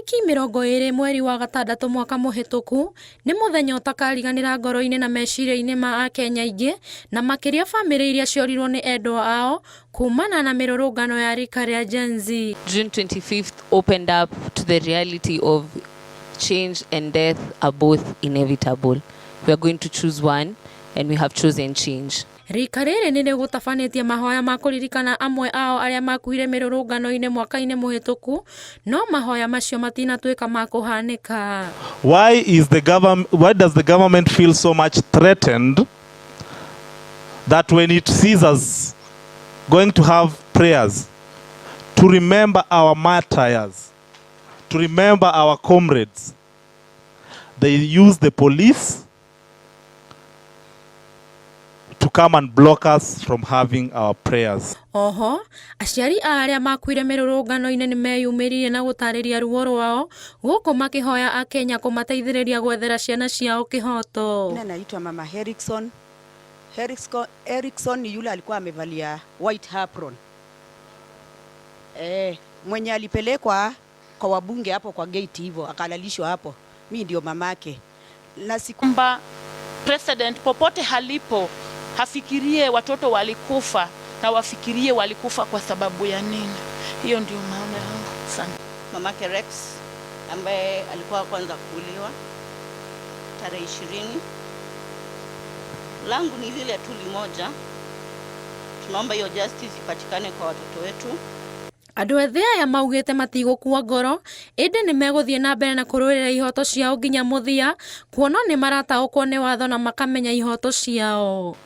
Tariki 20 mweri wa gatandatu mwaka muhituku ni muthenya utakariganira ngoro-ini na meciria-ini ma Akenya aingi na makiria family iria ciorirwo ni endwa ao kumana na mirurungano ya rika ria Gen Z. June 25th opened up to the reality of change and death are both inevitable. We are going to choose one and we have chosen change. Rika riri ni rigutabanĩtie mahoya ma kũririkana amwe ao aria makuire mirurungano-ini mwaka-ini muhituku, no mahoya macio matinatuĩka ma kũhanĩka. Why does the government feel so much threatened that when it sees us going to have prayers to remember our martyrs, to remember our comrades, they use the police to come and block us from having our prayers? Oho, aciari aria makuire mirurungano-ini ni meyumĩririe na gũtarĩria ruo rwao gũkũ makihoya Akenya kũmateithĩrĩria gwethera ciana ciao kihoto. Mimi naitwa Mama Erickson ni yule alikuwa amevalia white apron. Mwenye alipelekwa kwa wabunge hapo kwa gate hivyo akalalishwa hapo. Mimi ndio mamake. Na sikumba president popote halipo hafikirie watoto walikufa na wafikirie walikufa kwa sababu ya nini. Hiyo ndio maana yangu sana. Mamake Rex ambaye alikuwa kwanza kuuliwa tarehe 20. Langu ni lile tu limoja. Tunaomba hiyo justice ipatikane kwa watoto wetu. Andu ethĩ aya maugĩte matigũkua ngoro ĩndĩ nĩ megũthiĩ na mbere na kũrũĩrĩra ihoto ciao nginya mũthia, kuona nĩ marataũkwo nĩ watho na makamenya ihoto ciao.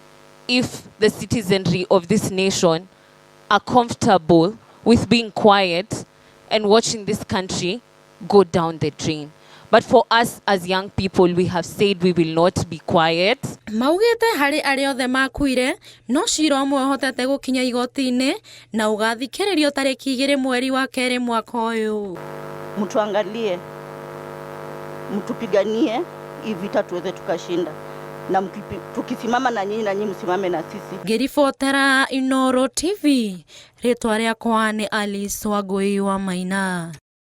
If the citizenry of this nation are comfortable with being quiet and watching this country go down the drain. But for us as young people, we have said we will not be quiet. Maugĩte harĩ arĩa othe makuire no cira ũmwe ũhotete gũkinya igoti-inĩ na ũgathikĩrĩrio tarĩki 2 mweri wa 2 mwaka ũyũ. Mtuangalie, mtupiganie hii vita tuweze tukashinda, na tukisimama na nyinyi msimame na sisi. Ngĩribotera Inooro TV, rĩtwa rĩakwa nĩ Alice Wangui wa Maina.